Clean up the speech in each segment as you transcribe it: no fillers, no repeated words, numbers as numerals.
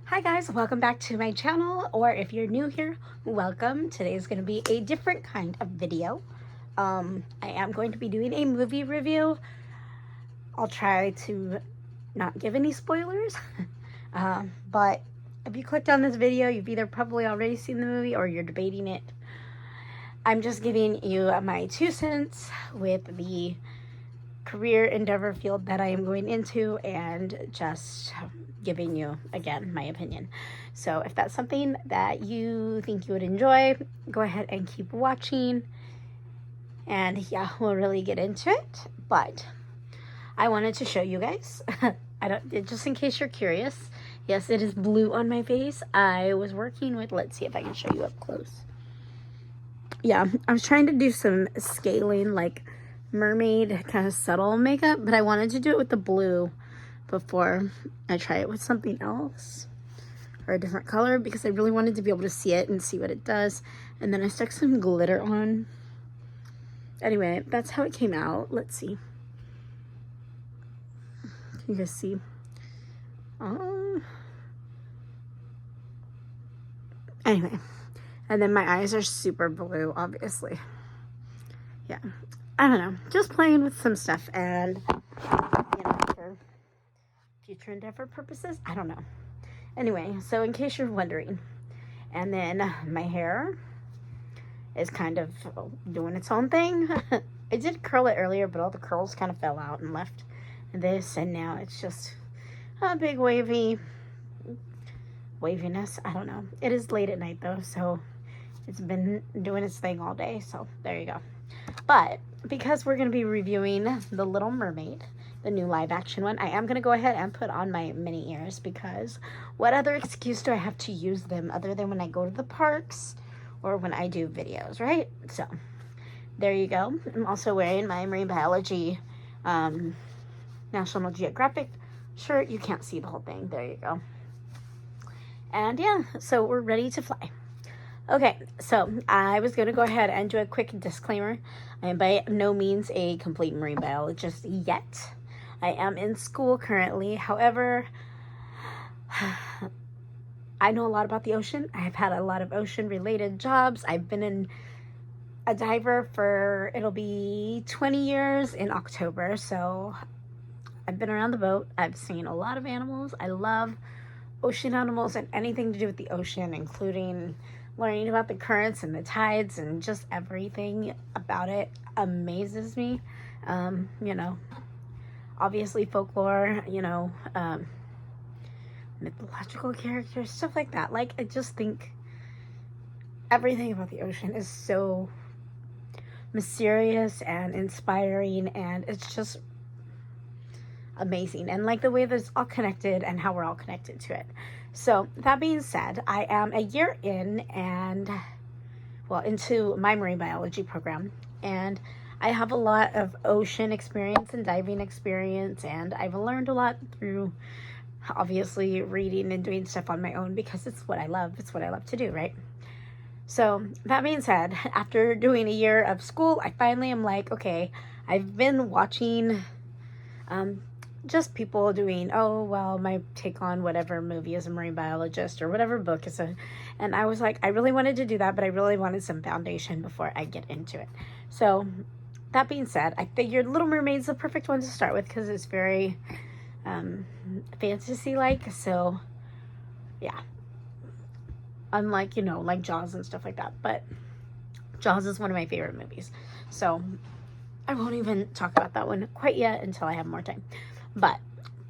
Hi guys, welcome back to my channel, or if you're new here, welcome. Today is going to be a different kind of video. I am going to be doing a movie review. I'll try to not give any spoilers, but if you clicked on this video, you've either probably already seen the movie or you're debating it. I'm just giving you my 2 cents with the career endeavor field that I am going into and just giving you, again, my opinion. So if that's something that you think you would enjoy, go ahead and keep watching. And yeah, we'll really get into it. But I wanted to show you guys, just in case you're curious, yes, it is blue on my face. I was working with, let's see if I can show you up close. Yeah, I was trying to do some scaling, like mermaid kind of subtle makeup, but I wanted to do it with the blue before I try it with something else or a different color, because I really wanted to be able to see it and see what it does. And then I stuck some glitter on. Anyway, that's how it came out. Let's see. Can you guys see? Anyway, and then my eyes are super blue, obviously. Yeah, I don't know, just playing with some stuff, and for future endeavor purposes, I don't know. Anyway, so in case you're wondering, and then my hair is kind of doing its own thing. I did curl it earlier, but all the curls kind of fell out and left this, and now it's just a big waviness. I don't know. It is late at night though, so it's been doing its thing all day, so there you go. But because we're going to be reviewing The Little Mermaid, the new live action one, I am going to go ahead and put on my mini ears, because what other excuse do I have to use them other than when I go to the parks or when I do videos, right? So there you go. I'm also wearing my marine biology National Geographic shirt. You can't see the whole thing. There you go. And yeah, so we're ready to fly. Okay, so I was going to go ahead and do a quick disclaimer. I am by no means a complete marine biologist yet. I am in school currently. However, I know a lot about the ocean. I've had a lot of ocean-related jobs. I've been a diver for, it'll be 20 years in October. So I've been around the boat. I've seen a lot of animals. I love ocean animals and anything to do with the ocean, including learning about the currents and the tides, and just everything about it amazes me. Obviously folklore, mythological characters, stuff like that. Like, I just think everything about the ocean is so mysterious and inspiring, and it's just amazing. And like the way that it's all connected and how we're all connected to it. So that being said, I am a year in into my marine biology program, and I have a lot of ocean experience and diving experience, and I've learned a lot through obviously reading and doing stuff on my own, because it's what I love. It's what I love to do, right? So that being said, after doing a year of school, I finally am like, okay, I've been watching just people doing, oh, well, my take on whatever movie as a marine biologist or whatever book is and I was like, I really wanted to do that, but I really wanted some foundation before I get into it. So that being said, I figured Little Mermaid's the perfect one to start with, because it's very fantasy-like. So yeah, unlike, like Jaws and stuff like that, but Jaws is one of my favorite movies, so I won't even talk about that one quite yet until I have more time. But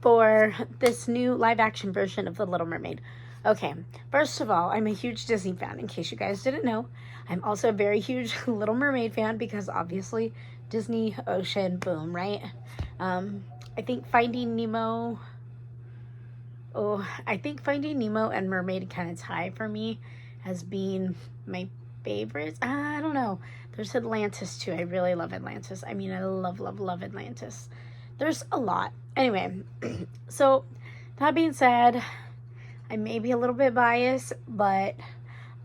for this new live action version of The Little Mermaid, okay, first of all, I'm a huge Disney fan, in case you guys didn't know. I'm also a very huge Little Mermaid fan, because obviously Disney, ocean, boom, right? I think Finding Nemo and Mermaid kind of tie for me as being my favorites. I don't know. There's Atlantis too. I really love Atlantis. I mean, I love, love, love Atlantis. There's a lot. Anyway, so that being said, I may be a little bit biased, but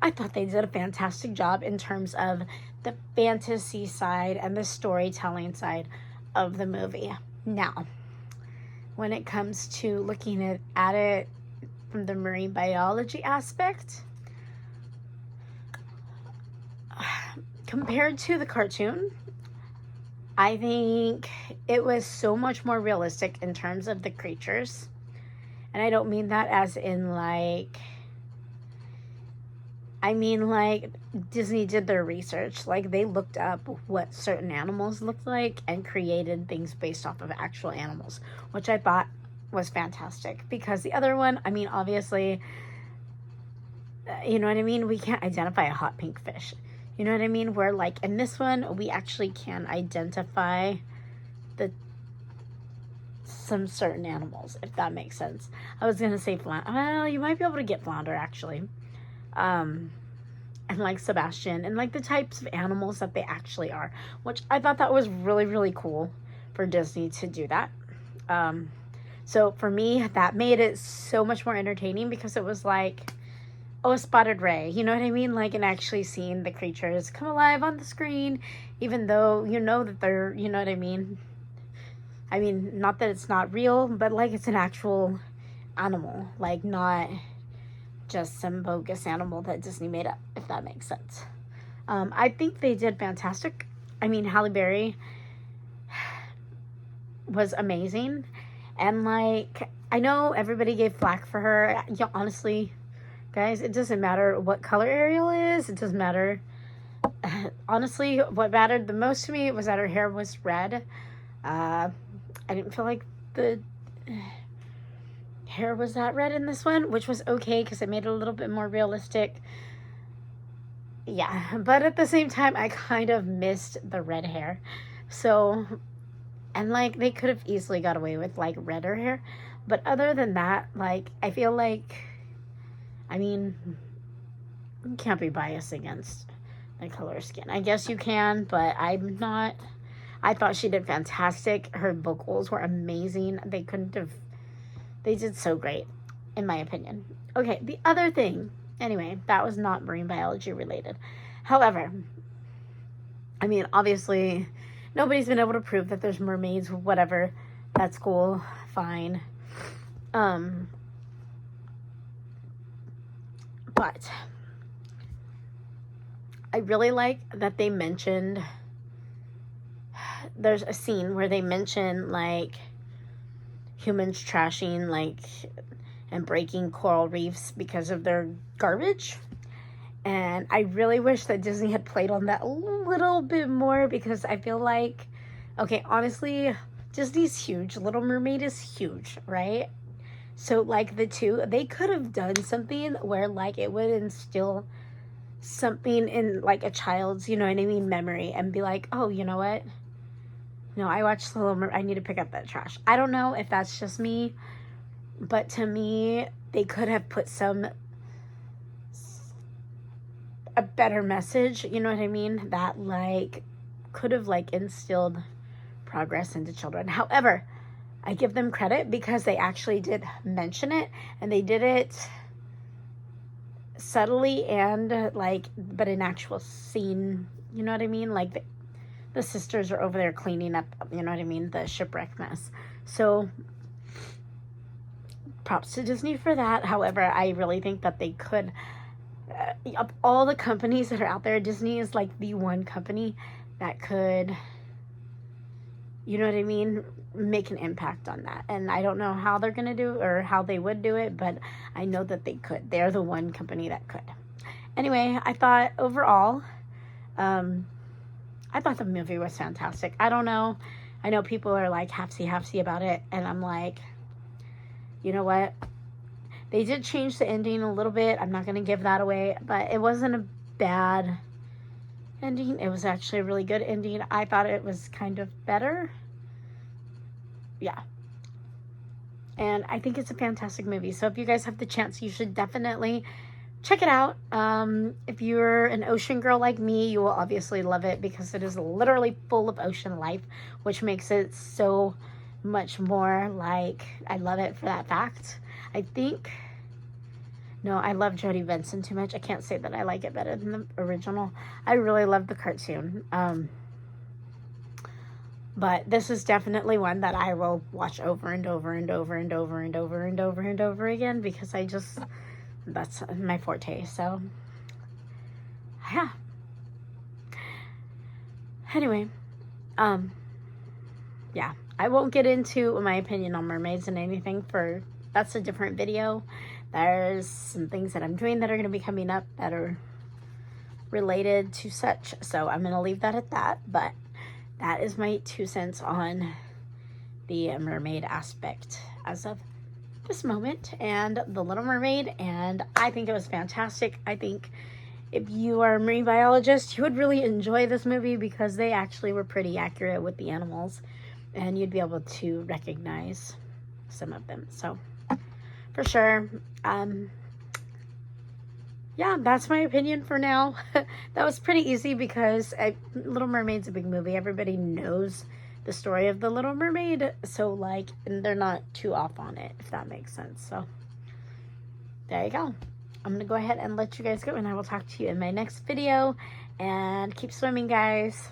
I thought they did a fantastic job in terms of the fantasy side and the storytelling side of the movie. Now, when it comes to looking at it from the marine biology aspect, compared to the cartoon, I think it was so much more realistic in terms of the creatures. And I don't mean that as in like, I mean like Disney did their research. Like they looked up what certain animals looked like and created things based off of actual animals, which I thought was fantastic. Because the other one, I mean, obviously, you know what I mean? We can't identify a hot pink fish. You know what I mean? Where like in this one, we actually can identify some certain animals, if that makes sense. I was gonna say flounder. Well, you might be able to get flounder actually, and like Sebastian and like the types of animals that they actually are, which I thought that was really, really cool for Disney to do that. So for me, that made it so much more entertaining because it was like, oh, a spotted ray, you know what I mean? Like, and actually seeing the creatures come alive on the screen, even though you know that they're, you know what I mean? I mean, not that it's not real, but like it's an actual animal, like not just some bogus animal that Disney made up, if that makes sense. I think they did fantastic. I mean, Halle Berry was amazing. And like, I know everybody gave flack for her. Yeah, honestly, guys, it doesn't matter what color Ariel is. It doesn't matter. Honestly, what mattered the most to me was that her hair was red. I didn't feel like the hair was that red in this one, which was okay because it made it a little bit more realistic. Yeah, but at the same time, I kind of missed the red hair. So, and like, they could have easily got away with like redder hair. But other than that, like, I feel like, I mean, you can't be biased against the color of skin. I guess you can, but I'm not. I thought she did fantastic. Her vocals were amazing. They did so great, in my opinion. Okay, the other thing, anyway, that was not marine biology related. However, I mean, obviously, nobody's been able to prove that there's mermaids, whatever. That's cool, fine. But I really like that they mentioned, there's a scene where they mention like humans trashing like and breaking coral reefs because of their garbage. And I really wish that Disney had played on that a little bit more because I feel like, okay, honestly, Disney's huge. Little Mermaid is huge, right? So like the two, they could have done something where like it would instill something in like a child's, you know what I mean, memory and be like, oh, you know what? No, I watched The Little Mermaid. I need to pick up that trash. I don't know if that's just me, but to me, they could have put a better message, you know what I mean? That like could have like instilled progress into children. However, I give them credit because they actually did mention it and they did it subtly and like, but in actual scene, you know what I mean? Like the sisters are over there cleaning up, you know what I mean, the shipwreck mess. So props to Disney for that. However, I really think that they could, of all the companies that are out there, Disney is like the one company that could, you know what I mean, make an impact on that. And I don't know how they're going to do or how they would do it, but I know that they could. They're the one company that could. Anyway, I thought overall, I thought the movie was fantastic. I don't know. I know people are like halfsy about it. And I'm like, you know what? They did change the ending a little bit. I'm not going to give that away. But it wasn't a bad ending. It was actually a really good ending. I thought it was kind of better. Yeah. And I think it's a fantastic movie. So if you guys have the chance, you should definitely check it out. If you're an ocean girl like me, you will obviously love it because it is literally full of ocean life, which makes it so much more like, I love it for that fact. I think, no, I love Jodie Benson too much. I can't say that I like it better than the original. I really love the cartoon. But this is definitely one that I will watch over and over and over and over and over and over and over again, because that's my forte. So, yeah. Anyway, yeah, I won't get into my opinion on mermaids and anything, for that's a different video. There's some things that I'm doing that are going to be coming up that are related to such, so I'm going to leave that at that. But that is my 2 cents on the mermaid aspect as of this moment, and the Little Mermaid. And I think it was fantastic. I think if you are a marine biologist, you would really enjoy this movie, because they actually were pretty accurate with the animals, and you'd be able to recognize some of them. So, for sure. Yeah, that's my opinion for now. That was pretty easy, because Little Mermaid's a big movie. Everybody knows the story of the Little Mermaid, so like, and they're not too off on it, if that makes sense. So, there you go. I'm going to go ahead and let you guys go, and I will talk to you in my next video. And keep swimming, guys.